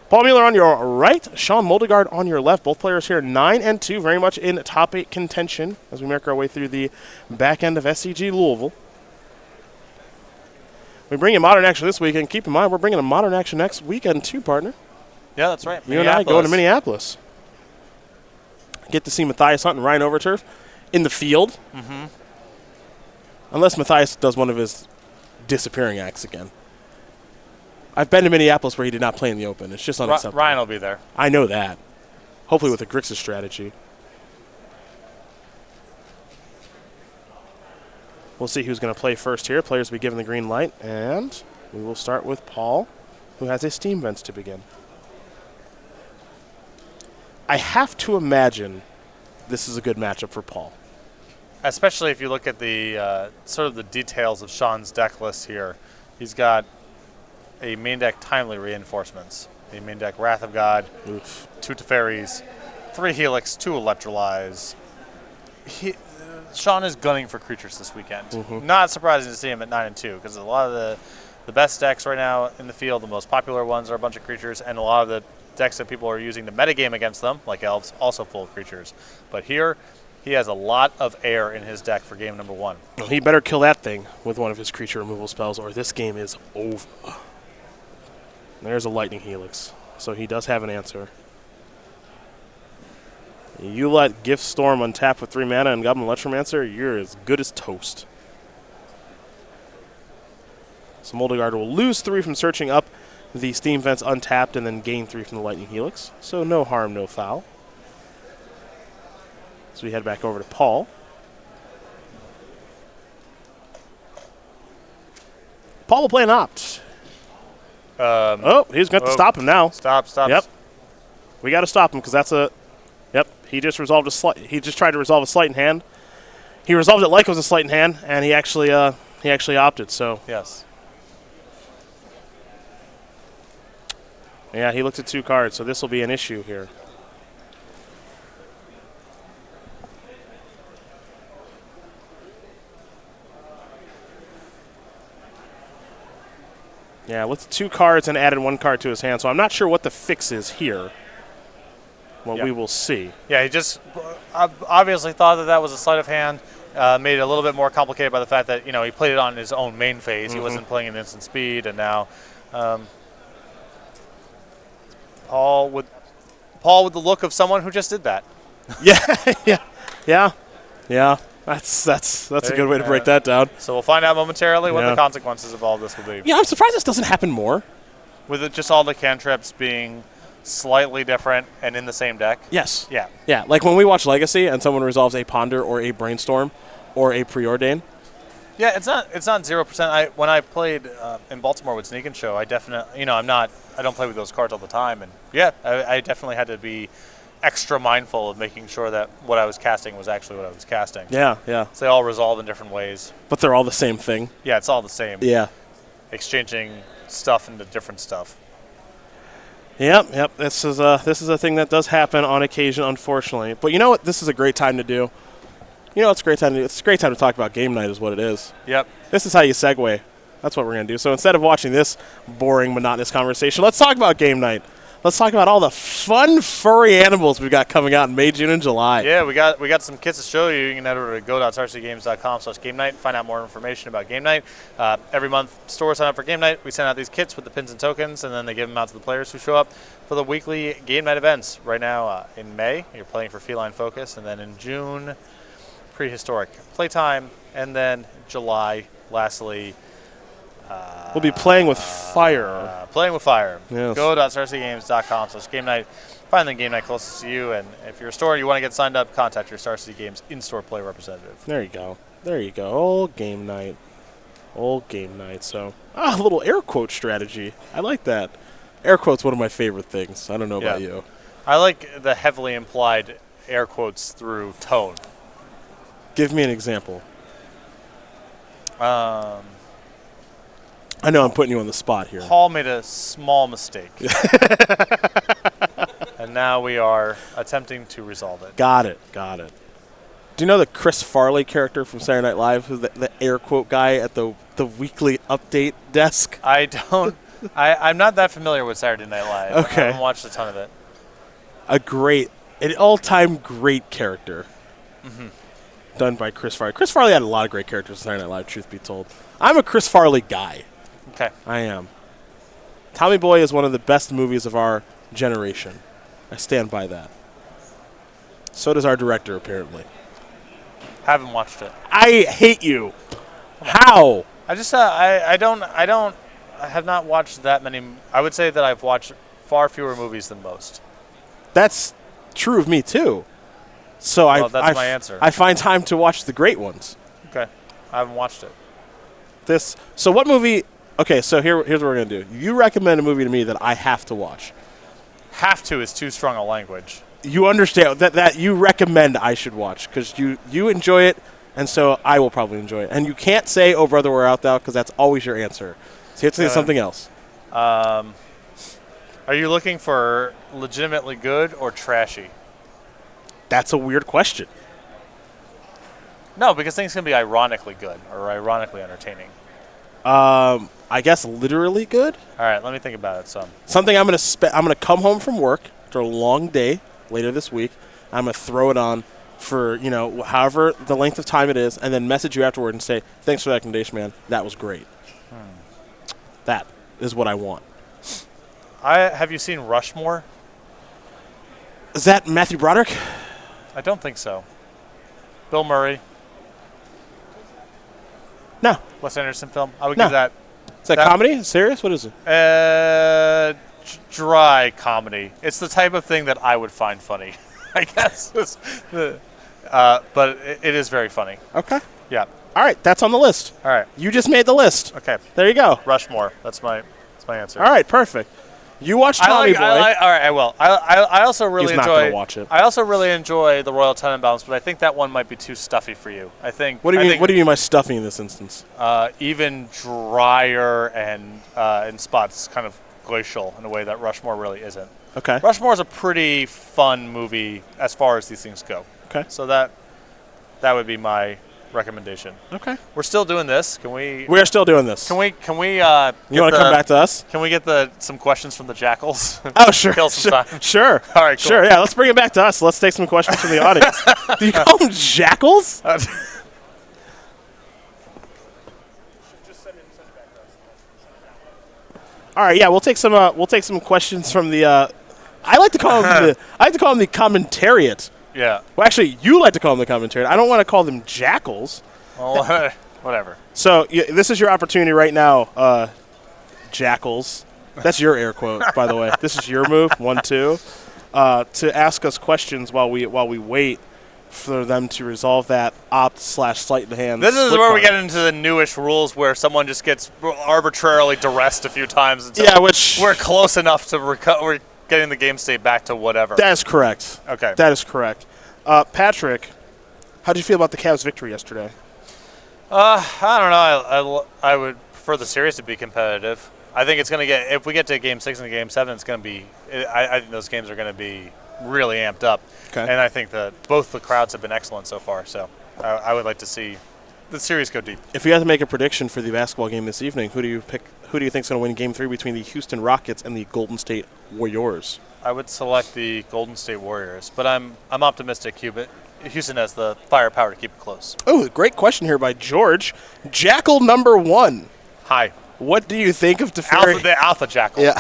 Paul Muller on your right, Sean Mogelgaard on your left. Both players here 9-2, very much in top 8 contention as we make our way through the back end of SCG Louisville. We bring you Modern Action this weekend. Keep in mind, we're bringing a Modern Action next weekend too, partner. Yeah, that's right. You and I going to Minneapolis. Get to see Matthias Hunt and Ryan Overturf in the field. Mm-hmm. Unless Matthias does one of his disappearing acts again. I've been to Minneapolis where he did not play in the Open. It's just unacceptable. Ryan will be there. I know that. Hopefully with a Grixis strategy. We'll see who's going to play first here. Players will be given the green light. And we will start with Paul, who has his Steam Vents to begin. I have to imagine this is a good matchup for Paul. Especially if you look at the sort of the details of Sean's deck list here. He's got a main deck Timely Reinforcements, a main deck Wrath of God, 2 Teferis, 3 Helix, 2 Electrolyze. Sean is gunning for creatures this weekend. Mm-hmm. Not surprising to see him at 9-2 because a lot of the best decks right now in the field, the most popular ones, are a bunch of creatures, and a lot of the decks that people are using to metagame against them, like Elves, also full of creatures. But here, he has a lot of air in his deck for game number 1. Well, he better kill that thing with one of his creature removal spells, or this game is over. There's a Lightning Helix, so he does have an answer. You let Gift Storm untap with 3 mana and Goblin Electromancer, you're as good as toast. So Mogelgaard will lose 3 from searching up the Steam Vents untapped and then gain 3 from the Lightning Helix. So no harm, no foul. So we head back over to Paul. Paul will play an Opt. He's got to stop him now. Stop. Yep. We got to stop him because that's a... Yep, he just resolved a slight... He just tried to resolve a sleight in hand. He resolved it like it was a sleight in hand, and he actually opted, so... Yes. Yeah, he looked at 2 cards, so this will be an issue here. Yeah, with 2 cards and added 1 card to his hand, so I'm not sure what the fix is here. Well, we will see. Yeah, he just obviously thought that was a sleight of hand. Made it a little bit more complicated by the fact that, he played it on his own main phase. He wasn't playing an instant speed, and now Paul with the look of someone who just did that. Yeah. That's a good way to break that down. So we'll find out momentarily what the consequences of all this will be. Yeah, I'm surprised this doesn't happen more. With it just all the cantrips being slightly different and in the same deck. Yes. Yeah. Yeah, like when we watch Legacy and someone resolves a Ponder or a Brainstorm or a Preordain. Yeah, it's not 0%. When I played in Baltimore with Sneak and Show, I definitely, I don't play with those cards all the time, and I definitely had to be extra mindful of making sure that what I was casting was actually what I was casting. Yeah. So they all resolve in different ways. But they're all the same thing. Yeah, it's all the same. Yeah. Exchanging stuff into different stuff. Yep. This is a thing that does happen on occasion, unfortunately. But you know what? This is a great time to do. It's a great time to do. It's a great time to talk about game night is what it is. Yep. This is how you segue. That's what we're going to do. So instead of watching this boring, monotonous conversation, let's talk about game night. Let's talk about all the fun, furry animals we've got coming out in May, June, and July. Yeah, we got some kits to show you. You can head over to go.sarcgames.com/game-night, find out more information about game night. Every month, stores sign up for game night. We send out these kits with the pins and tokens, and then they give them out to the players who show up for the weekly game night events. Right now, in May, you're playing for Feline Focus, and then in June, Prehistoric Playtime, and then July, lastly, we'll be playing with fire. Playing with fire. Yes. Go.sarcgames.com/game night. Find the game night closest to you, and if you're a store and you want to get signed up, contact your Star City Games in-store play representative. There you go. Old game night. So, a little air quote strategy. I like that. Air quote's one of my favorite things. I don't know about you. I like the heavily implied air quotes through tone. Give me an example. I know I'm putting you on the spot here. Paul made a small mistake. And now we are attempting to resolve it. Got it. Do you know the Chris Farley character from Saturday Night Live, who's the air quote guy at the weekly update desk? I don't. I'm not that familiar with Saturday Night Live. Okay. I haven't watched a ton of it. An all-time great character. Done by Chris Farley. Chris Farley had a lot of great characters in Saturday Night Live, truth be told. I'm a Chris Farley guy. Okay. I am. Tommy Boy is one of the best movies of our generation. I stand by that. So does our director, apparently. Haven't watched it. I hate you. How? I just I have not watched that many. I would say that I've watched far fewer movies than most. That's true of me, too. So that's my answer. I find time to watch the great ones. Okay. I haven't watched it. So what movie... Okay, so here's what we're going to do. You recommend a movie to me that I have to watch. Have to is too strong a language. You understand that you recommend I should watch because you enjoy it, and so I will probably enjoy it. And you can't say, "Oh, brother, where art thou?" because that's always your answer. So you have to say something else. Are you looking for legitimately good or trashy? That's a weird question. No, because things can be ironically good or ironically entertaining. I guess literally good. All right, let me think about it some. Something I'm gonna come home from work after a long day later this week. I'm gonna throw it on for however the length of time it is, and then message you afterward and say thanks for the recommendation, man. That was great. That is what I want. Have you seen Rushmore? Is that Matthew Broderick? I don't think so. Bill Murray. No. Wes Anderson film. I would No. give that. Is that comedy? Serious? What is it? Dry comedy. It's the type of thing that I would find funny, I guess. But it is very funny. Okay. Yeah. All right, that's on the list. All right. You just made the list. Okay. There you go. Rushmore. That's my answer. All right, perfect. You watch Tommy Boy. All right, I will. I also really He's not enjoy. gonna watch it. I also really enjoy the Royal Tenenbaums, but I think that one might be too stuffy for you. I think. What do you mean? What do you mean by stuffing in this instance? Even drier and in spots kind of glacial in a way that Rushmore really isn't. Okay. Rushmore is a pretty fun movie as far as these things go. Okay. So that would be my recommendation. Okay. We're still doing this. Can we? We are still doing this. Can we? You want to come back to us? Can we get some questions from the jackals? Oh, sure. Kill some time. Sure. All right. Cool. Sure. Yeah. Let's bring it back to us. Let's take some questions from the audience. Do you call them jackals? All right. Yeah. We'll take some questions from the. I like to call them the commentariat. Yeah. Well, actually, you like to call them the commentariat. I don't want to call them jackals. Well, whatever. So this is your opportunity right now, jackals. That's your air quote, by the way. This is your move, 1-2, to ask us questions while we wait for them to resolve that opt/slight in hand. This is split where we card. get into the newish rules where someone just gets arbitrarily duressed a few times until which we're close enough to we're getting the game state back to whatever. That is correct. Okay. That is correct. Patrick, how did you feel about the Cavs' victory yesterday? I don't know. I would prefer the series to be competitive. I think it's going to get, if we get to Game 6 and Game 7, it's going to be, I think those games are going to be really amped up. Okay. And I think that both the crowds have been excellent so far. So I would like to see the series go deep. If you had to make a prediction for the basketball game this evening, who do you pick? Who do you think is going to win Game 3 between the Houston Rockets and the Golden State Warriors? I would select the Golden State Warriors, but I'm optimistic Houston has the firepower to keep it close. Oh, great question here by George. Jackal number 1. Hi. What do you think of Teferi? The Alpha Jackal. Yeah.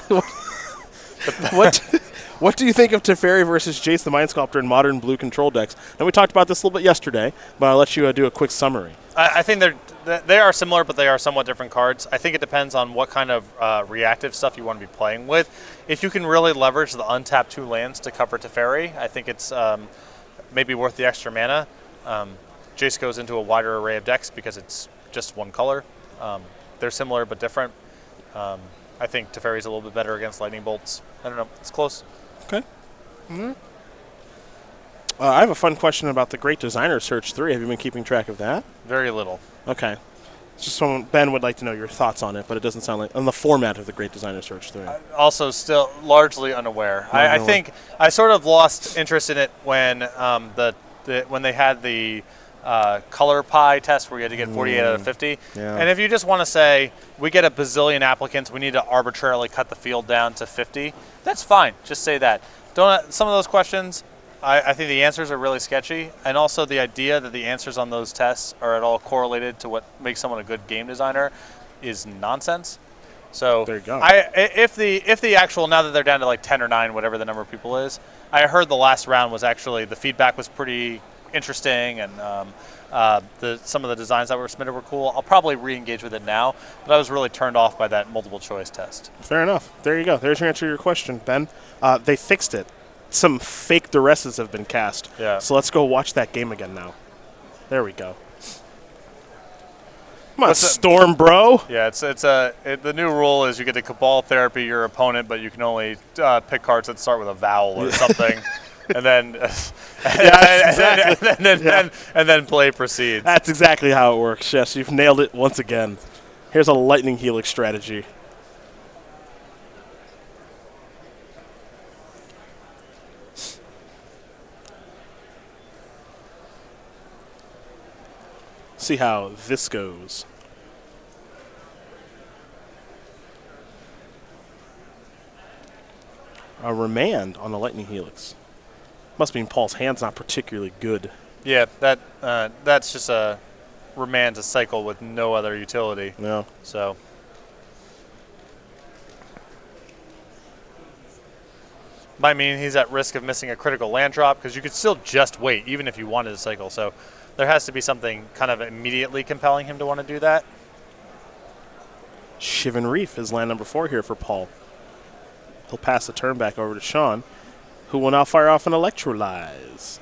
What do you think of Teferi versus Jace the Mind Sculptor in Modern Blue control decks? And we talked about this a little bit yesterday, but I'll let you do a quick summary. I think they are similar, but they are somewhat different cards. I think it depends on what kind of reactive stuff you want to be playing with. If you can really leverage the untapped 2 lands to cover Teferi, I think it's maybe worth the extra mana. Jace goes into a wider array of decks because it's just one color. They're similar but different. I think Teferi's a little bit better against lightning bolts. I don't know. It's close. Okay. Mm-hmm. I have a fun question about the Great Designer Search 3. Have you been keeping track of that? Very little. Okay. It's just someone, Ben would like to know your thoughts on it, but it doesn't sound like on the format of the Great Designer Search 3. Also, still largely unaware. I think I sort of lost interest in it when when they had the color pie test where you had to get 48 out of 50. Yeah. And if you just want to say, we get a bazillion applicants, we need to arbitrarily cut the field down to 50, that's fine. Just say that. Some of those questions, I think the answers are really sketchy. And also the idea that the answers on those tests are at all correlated to what makes someone a good game designer is nonsense. So there you go. If the actual, now that they're down to like 10 or 9, whatever the number of people is, I heard the last round was actually, the feedback was pretty interesting, and some of the designs that were submitted were cool. I'll probably re-engage with it now, but I was really turned off by that multiple choice test. Fair enough. There you go. There's your answer to your question, Ben. They fixed it. Some fake duresses have been cast. Yeah. So let's go watch that game again now. There we go. Come on, Storm, bro. Yeah, the new rule is you get to cabal therapy your opponent, but you can only pick cards that start with a vowel or something. And then, and then play proceeds. That's exactly how it works. Yes, you've nailed it once again. Here's a lightning helix strategy. See how this goes. A remand on the lightning helix. Must mean Paul's hand's not particularly good. Yeah, that's just a remand to cycle with no other utility. No. So. Might mean he's at risk of missing a critical land drop, because you could still just wait, even if you wanted to cycle. So there has to be something kind of immediately compelling him to want to do that. Shivan Reef is land number 4 here for Paul. He'll pass the turn back over to Sean, who will now fire off an Electrolyze.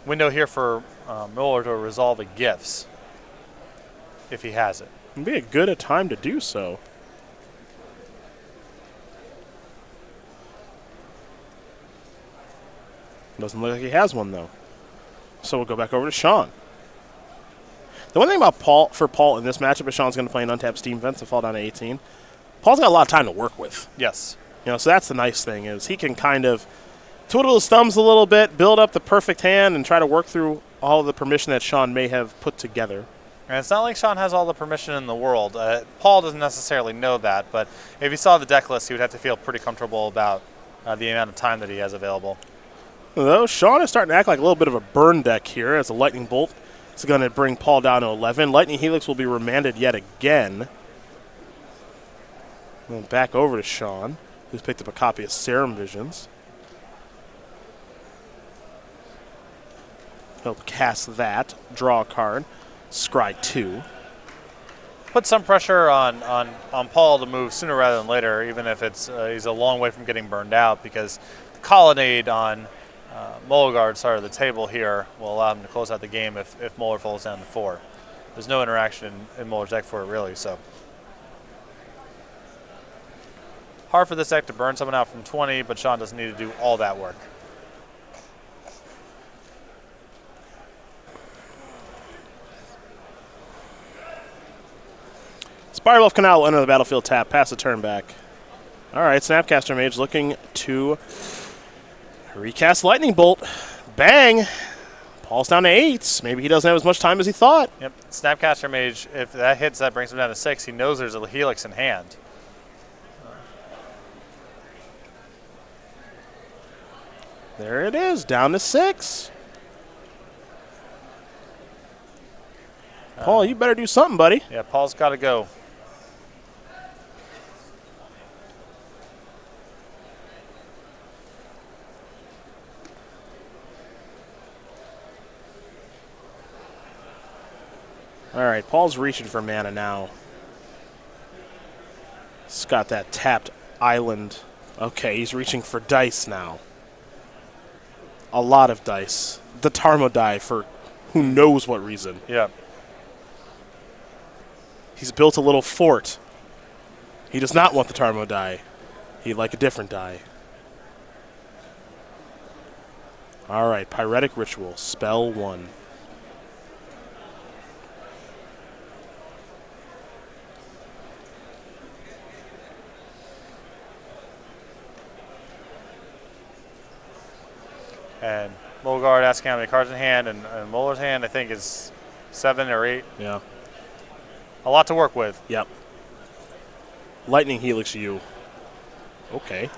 Window here for Muller to resolve the gifts, if he has it. It'd be a good time to do so. Doesn't look like he has one, though. So we'll go back over to Sean. The one thing about Paul in this matchup is Sean's going to play an untapped Steam Vents to fall down to 18. Paul's got a lot of time to work with. Yes. So that's the nice thing, is he can kind of twiddle his thumbs a little bit, build up the perfect hand, and try to work through all of the permission that Sean may have put together. And it's not like Sean has all the permission in the world. Paul doesn't necessarily know that, but if he saw the deck list, he would have to feel pretty comfortable about the amount of time that he has available. Though Sean is starting to act like a little bit of a burn deck here, as a Lightning Bolt is going to bring Paul down to 11. Lightning Helix will be remanded yet again. And back over to Sean, who's picked up a copy of Serum Visions. He'll cast that, draw a card, scry 2. Put some pressure on Paul to move sooner rather than later, even if he's a long way from getting burned out, because the Colonnade on Mogelgaard side of the table here will allow him to close out the game if Muller falls down to 4. There's no interaction in Muller's deck for it, really, so. Hard for this deck to burn someone out from 20, but Sean doesn't need to do all that work. Spiral of Canal will enter the battlefield tap, pass the turn back. All right, Snapcaster Mage looking to recast Lightning Bolt. Bang! Paul's down to 8. Maybe he doesn't have as much time as he thought. Yep, Snapcaster Mage, if that hits, that brings him down to 6. He knows there's a Helix in hand. There it is, down to 6. Paul, you better do something, buddy. Yeah, Paul's got to go. All right, Paul's reaching for mana now. He's got that tapped island. Okay, he's reaching for dice now. A lot of dice. The Tarmo die for who knows what reason. Yeah. He's built a little fort. He does not want the Tarmo die. He'd like a different die. All right, Pyretic Ritual, spell 1. And Mogelgaard asking how many cards in hand, and Muller's hand I think is 7 or 8. Yeah. A lot to work with. Yep. Lightning Helix you. Okay.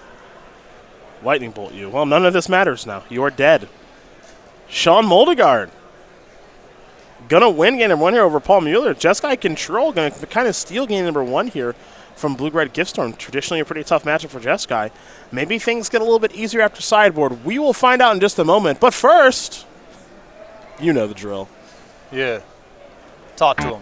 Lightning Bolt you. Well, none of this matters now. You are dead. Sean Mogelgaard. Gonna win game number 1 here over Paul Muller. Jeskai Control gonna kind of steal game number 1 here from Blue-Red Giftstorm. Traditionally a pretty tough matchup for Jeskai. Maybe things get a little bit easier after sideboard. We will find out in just a moment. But first, you know the drill. Yeah. Talk to him.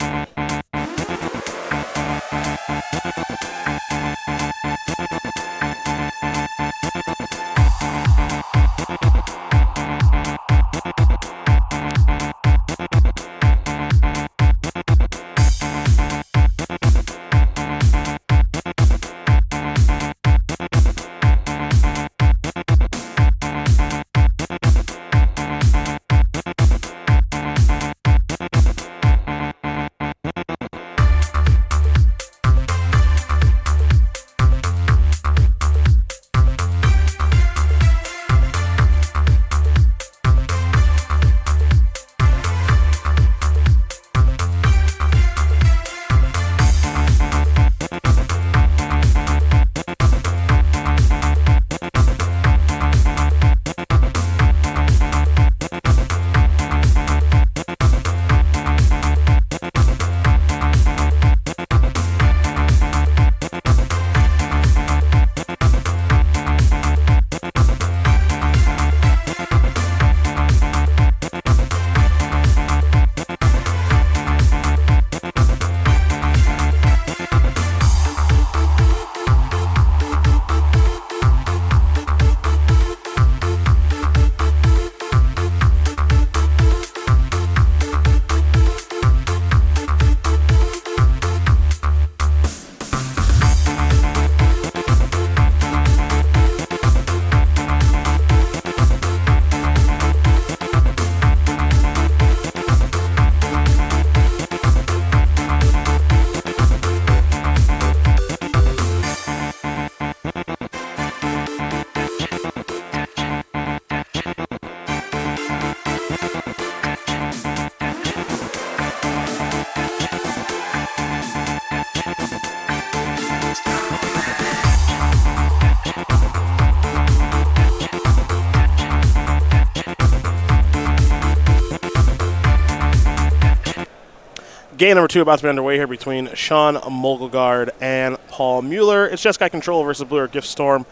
Game number 2 about to be underway here between Sean Mogelgaard and Paul Muller. It's Jeskai Control versus Blue-Red Giftstorm.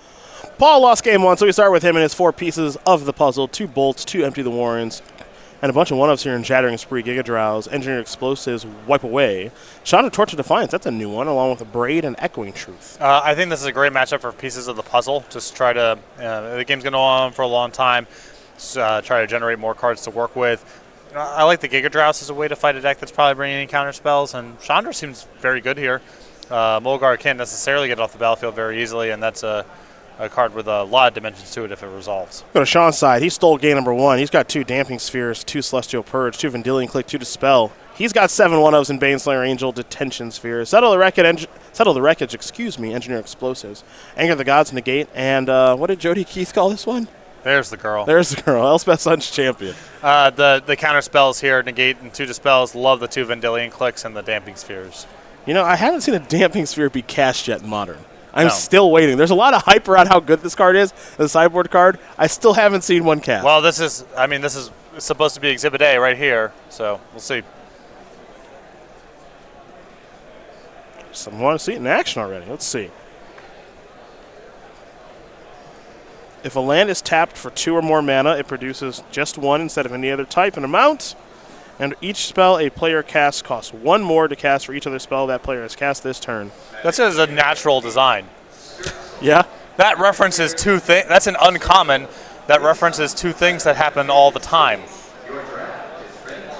Paul lost game 1, so we start with him and his 4 pieces of the puzzle. 2 bolts, 2 empty the warrens, and a bunch of one-ups here in Shattering Spree, Giga Drowse, Engineer Explosives, Wipe Away. Chandra Torch of Defiance, that's a new one, along with a Braid and Echoing Truth. I think this is a great matchup for pieces of the puzzle. Just try to, the game's going to go on for a long time. Try to generate more cards to work with. I like the Giga Drowse as a way to fight a deck that's probably bringing in counter spells, and Chandra seems very good here. Mogelgaard can't necessarily get off the battlefield very easily, and that's a card with a lot of dimensions to it if it resolves. Go to Sean's side. He stole game number 1. He's got 2 Damping Spheres, 2 Celestial Purge, 2 Vendilion Click, 2 Dispel. He's got 7 1-ofs in Baneslayer Angel, Detention Sphere, Settle the Wreckage, Engineer Explosives, Anger the Gods, Negate, and what did Jody Keith call this one? There's the girl. There's the girl. Elspeth Sun's champion. The counter spells here, Negate and 2 Dispels. Love the 2 Vendilion Clicks and the Damping Spheres. You know, I haven't seen a Damping Sphere be cast yet in Modern. I'm still waiting. There's a lot of hype around how good this card is, the sideboard card. I still haven't seen one cast. Well, this is supposed to be Exhibit A right here, so we'll see. Someone want to see it in action already. Let's see. If a land is tapped for 2 or more mana, it produces just 1 instead of any other type and amount. And each spell a player casts costs 1 more to cast for each other spell that player has cast this turn. That's just a natural design. Yeah? That references 2 things. That's an uncommon. That references 2 things that happen all the time.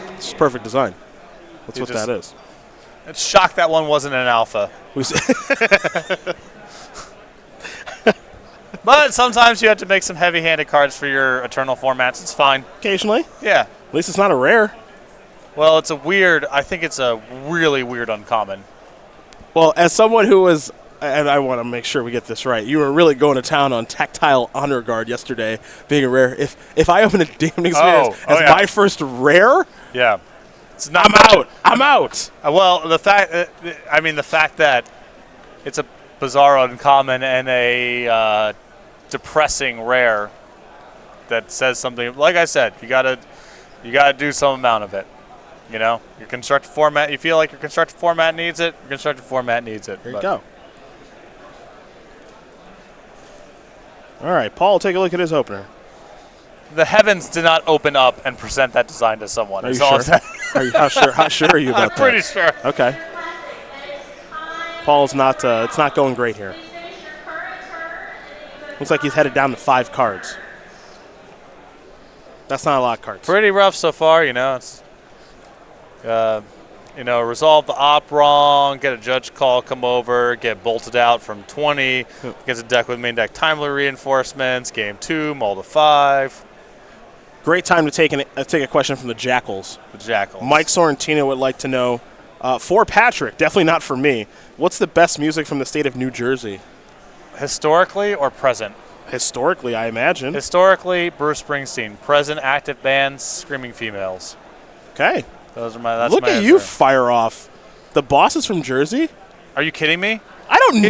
It's perfect design. That's what that is. It's shocked that one wasn't an alpha. But sometimes you have to make some heavy-handed cards for your Eternal formats. It's fine. Occasionally. Yeah. At least it's not a rare. Well, I think it's a really weird uncommon. Well, as someone who was and I want to make sure we get this right. You were really going to town on Tactile Honor Guard yesterday, being a rare. If I open a damning experience as my first rare, yeah, it's not. I'm out. Well, the fact that it's a bizarre, uncommon, and a depressing rare that says something. Like I said, you gotta do some amount of it. You know, your constructed format. You feel like your constructed format needs it. Your constructed format needs it. There you go. All right, Paul, take a look at his opener. The heavens did not open up and present that design to someone. Are you sure? How sure are you about that? I'm pretty sure. Okay. Paul's not. It's not going great here. Looks like he's headed down to 5 cards. That's not a lot of cards. Pretty rough so far, you know. It's, resolve the op wrong, get a judge call, come over, get bolted out from 20 against a deck with main deck timely reinforcements. Game 2, mull to 5. Great time to take a question from the Jackals. Mike Sorrentino would like to know, for Patrick, definitely not for me, what's the best music from the state of New Jersey? Historically or present? Historically, I imagine. Historically, Bruce Springsteen. Present, active bands, screaming females. Okay. That's my Look at answer. you fire off. The boss is from Jersey? Are you kidding me? I don't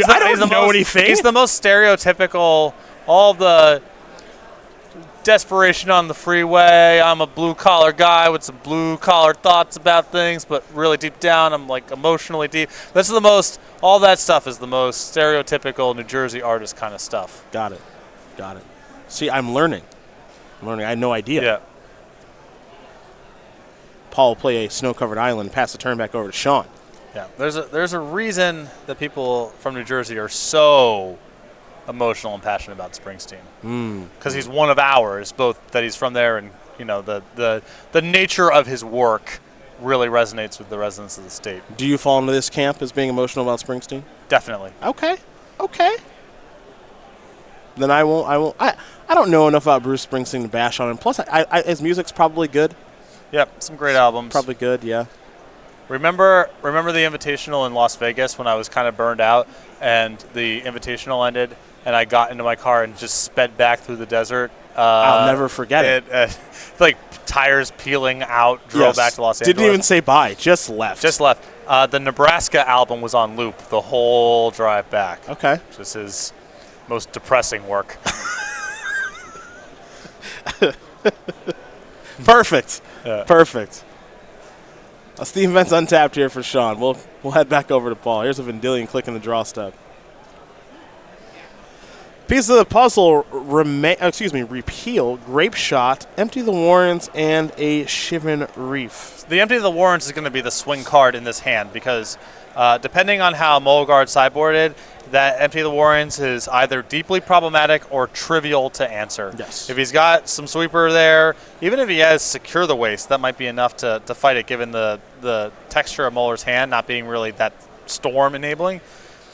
know anything. He's the most stereotypical, all the desperation on the freeway. I'm a blue-collar guy with some blue-collar thoughts about things, but really deep down, I'm like emotionally deep. All that stuff is the most stereotypical New Jersey artist kind of stuff. Got it. See, I'm learning. I had no idea. Yeah. Paul will play a snow-covered island, pass the turn back over to Sean. Yeah, there's a reason that people from New Jersey are so emotional and passionate about Springsteen. Because he's one of ours, both that he's from there and, the nature of his work really resonates with the residents of the state. Do you fall into this camp as being emotional about Springsteen? Definitely. Okay. Then I won't. I don't know enough about Bruce Springsteen to bash on him. Plus, his music's probably good. Yep, some great albums. Probably good, yeah. Remember the Invitational in Las Vegas when I was kind of burned out and the Invitational ended and I got into my car and just sped back through the desert? I'll never forget it. Like tires peeling out, drove back to Los Angeles. Didn't even say bye, just left. The Nebraska album was on loop the whole drive back. Okay. This is most depressing work. Perfect. Yeah. Perfect. Steam Vent's untapped here for Sean. We'll head back over to Paul. Here's a Vendilion click in the draw step. Piece of the puzzle, repeal, Grape Shot, Empty the Warrens, and a Shivan Reef. The Empty the Warrens is going to be the swing card in this hand because depending on how Mogelgaard sideboarded, that Empty the Warrens is either deeply problematic or trivial to answer. Yes. If he's got some sweeper there, even if he has Secure the Waste, that might be enough to fight it given the texture of Muller's hand not being really that storm enabling.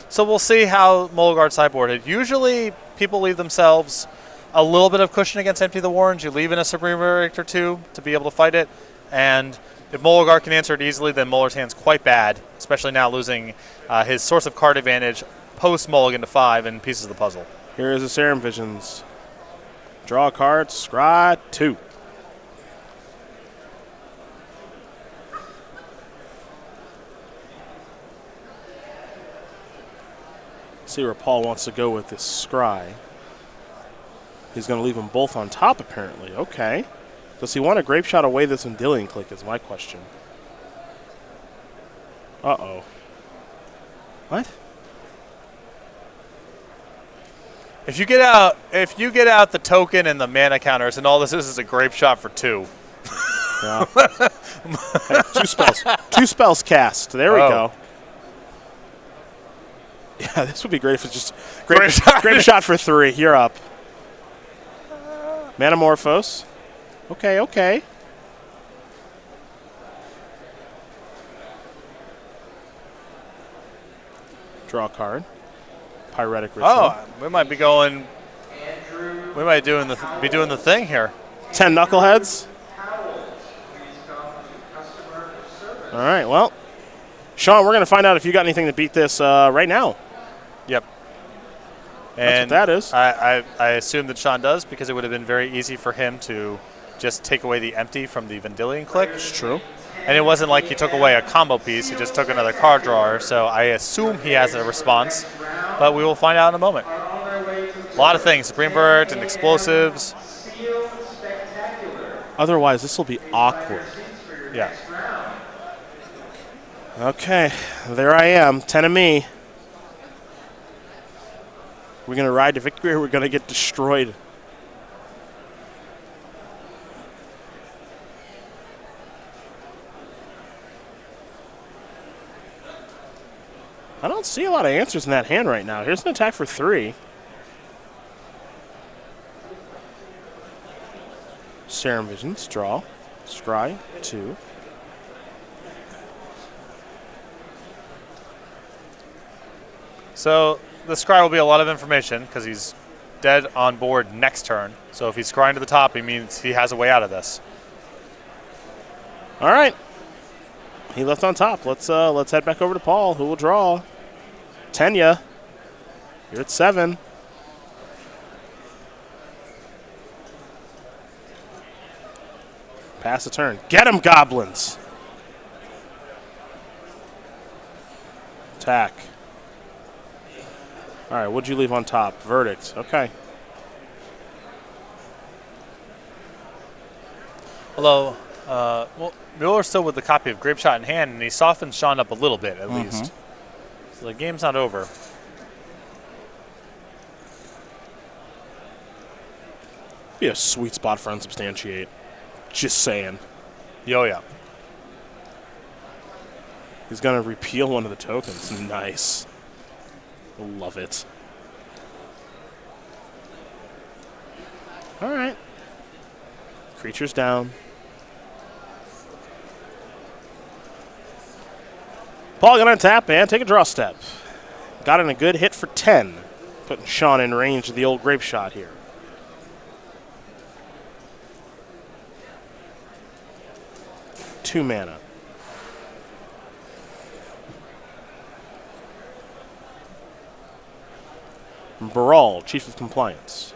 So we'll see how Mogelgaard sideboarded. Usually people leave themselves a little bit of cushion against Empty the Warrens. You leave in a Supreme Verdict or two to be able to fight it. And if Mogelgaard can answer it easily, then Muller's hand's quite bad, especially now losing his source of card advantage post-mulligan to 5 and pieces of the puzzle. Here is the Serum Visions. Draw a card, scry 2. See where Paul wants to go with this scry. He's going to leave them both on top, apparently. Okay. Does he want a Grape Shot away this Vendilion click is my question. Uh-oh. What? If you get out the token and the mana counters, and all this is a Grape Shot for 2. Yeah. Hey, 2 spells. 2 spells cast. There we go. Yeah, this would be great if it's just Grape Shot for 3. You're up. Manamorphose. Okay. Draw a card. Pyretic Ritual. Oh, we might be going. We might be doing the thing here. 10 Knuckleheads. All right, well, Sean, we're going to find out if you got anything to beat this right now. Yep. That's what that is. I assume that Sean does because it would have been very easy for him to just take away the empty from the Vendilion click. It's true. And it wasn't like he took away a combo piece. He just took another card drawer. So I assume he has a response. But we will find out in a moment. A lot of things. Supreme Verdict and explosives. Otherwise, this will be awkward. Yeah. Okay, there I am, 10 of me. We're going to ride to victory or we're going to get destroyed? I don't see a lot of answers in that hand right now. Here's an attack for 3. Serum Visions, draw. Scry, 2. So the scry will be a lot of information because he's dead on board next turn. So if he's scrying to the top, it means he has a way out of this. All right. He left on top. Let's head back over to Paul, who will draw. Tenya, you're at 7. Pass the turn. Get him, goblins. Attack. All right, what'd you leave on top? Verdict. Okay. Although, well, Muller's still with the copy of Grape Shot in hand, and he softens Sean up a little bit at least. So the game's not over. Be a sweet spot for Unsubstantiate. Just saying. Yo, yeah. He's going to repeal one of the tokens. Nice. Love it. All right. Creature's down. Paul going to tap and take a draw step. Got in a good hit for 10. Putting Sean in range of the old Grape Shot here. Two mana. Baral, Chief of Compliance.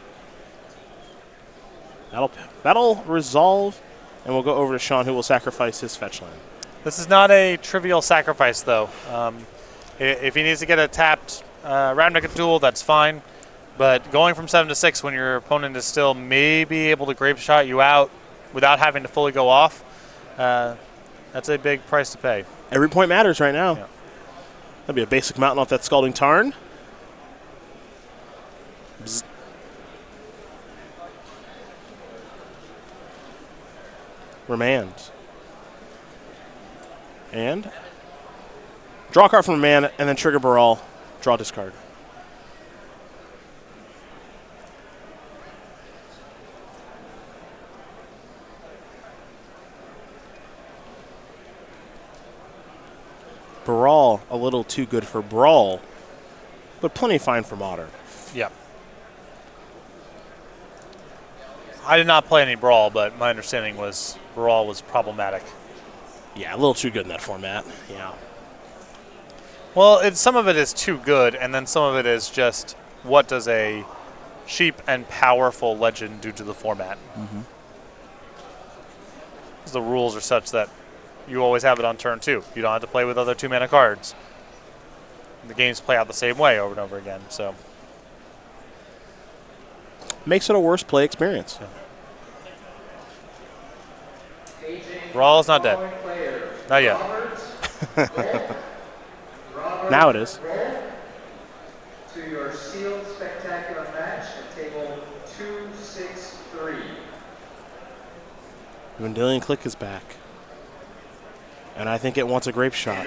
That'll resolve, and we'll go over to Sean, who will sacrifice his fetch land. This is not a trivial sacrifice, though. If he needs to get a tapped Ravnica duel, that's fine. But going from 7 to 6 when your opponent is still maybe able to Grape Shot you out without having to fully go off, that's a big price to pay. Every point matters right now. Yeah. That'd be a basic mountain off that Scalding Tarn. Bzz. Remand. And draw a card from Remand, and then trigger Baral. Draw, discard. Baral, a little too good for Brawl, but plenty fine for Modern. Yeah. I did not play any Brawl, but my understanding was Brawl was problematic. Yeah, a little too good in that format. Yeah. Well, some of it is too good, and then some of it is just what does a cheap and powerful legend do to the format? Mm-hmm. The rules are such that you always have it on turn 2. You don't have to play with other 2-mana cards. The games play out the same way over and over again. So makes it a worse play experience. Yeah. Brawl is not dead. Not yet. Now it is. To your sealed spectacular match at table 263. Vendilion Click is back. And I think it wants a Grape Shot.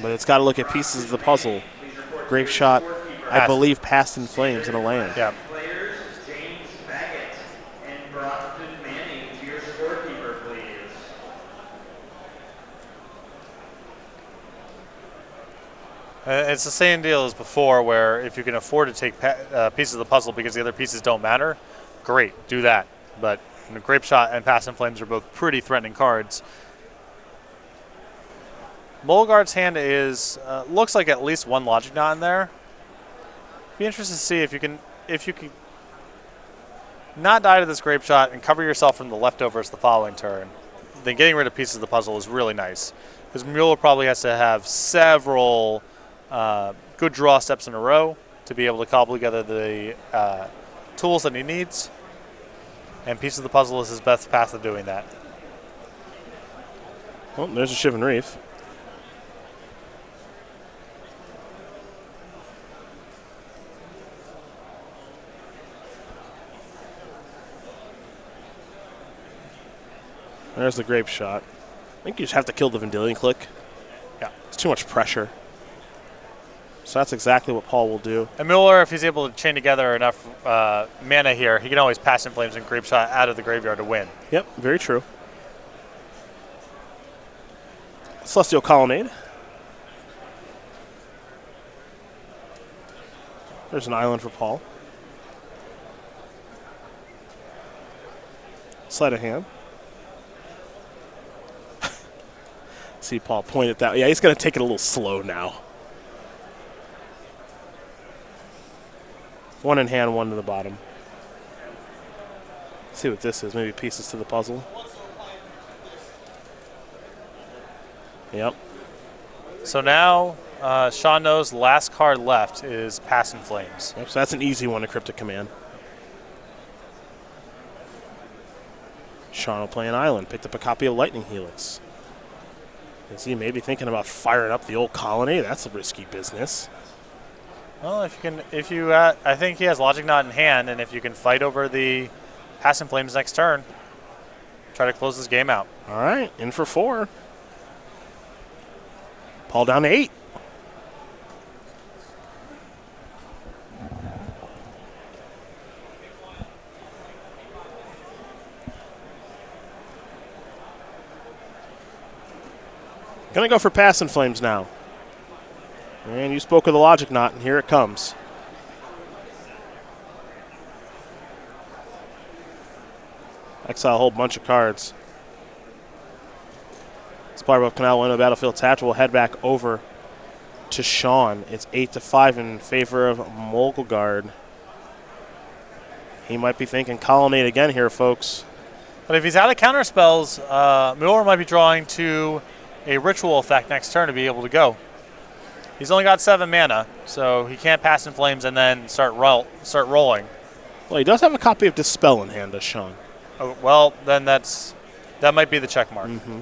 But it's got to look at pieces of the puzzle. Grape Shot, I believe, passed in flames in a land. Yeah. It's the same deal as before, where if you can afford to take pieces of the puzzle because the other pieces don't matter, great, do that. But Grape Shot and Pass in Flames are both pretty threatening cards. Mogelgaard's hand is looks like at least one logic knot in there. Be interested to see if you can not die to this grape shot and cover yourself from the leftovers the following turn. Then getting rid of pieces of the puzzle is really nice, because Muller probably has to have several good draw steps in a row to be able to cobble together the tools that he needs, and pieces of the puzzle is his best path of doing that. Well, there's a Shivan Reef. There's the grape shot. I think you just have to kill the Vendilion Click. Yeah. It's too much pressure. So that's exactly what Paul will do. And Muller, if he's able to chain together enough mana here, he can always pass in Flames and Grape Shot out of the graveyard to win. Yep, very true. Celestial Colonnade. There's an island for Paul. Sleight of hand. See Paul point at that. Yeah, he's going to take it a little slow now. One in hand, one to the bottom. Let's see what this is. Maybe pieces to the puzzle. Yep. So now Sean knows the last card left is Pass in Flames. Yep, so that's an easy one to Cryptic Command. Sean will play an island. Picked up a copy of Lightning Helix. Is he maybe thinking about firing up the old colony? That's a risky business. Well, I think he has Logic Knot in hand, and if you can fight over the Pass in Flames next turn, try to close this game out. All right, in for 4. Paul down to 8. Gonna go for Pass in Flames now. And you spoke of the Logic Knot, and here it comes. Exile a whole bunch of cards. Sparbow Canal win a battlefield tapped. We'll head back over to Sean. It's 8-5 in favor of Mogelgaard. He might be thinking Colonnade again here, folks. But if he's out of counter spells, Muller might be drawing to a ritual effect next turn to be able to go. He's only got 7 mana, so he can't Pass in Flames and then start rolling. Well, he does have a copy of Dispel in hand, does Sean? Oh, well, then that might be the check mark. Mm-hmm.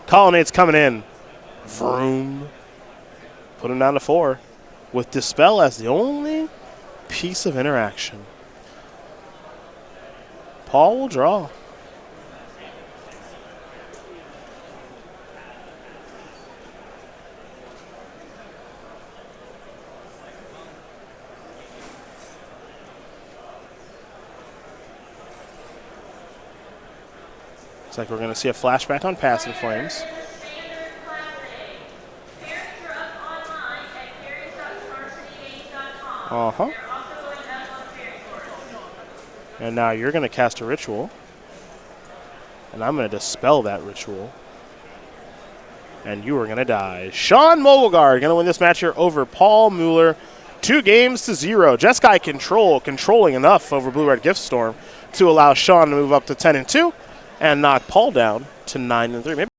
Colonnade's coming in. Vroom. Put him down to 4. With Dispel as the only piece of interaction. Paul will draw. Looks like we're going to see a flashback on Pass in Flames. Uh-huh. And now you're going to cast a ritual. And I'm going to dispel that ritual. And you are going to die. Sean Mogelgaard going to win this match here over Paul Muller. 2-0. Jeskai controlling enough over Blue-Red Gift Storm to allow Sean to move up to 10-2 and knock Paul down to 9-3. Maybe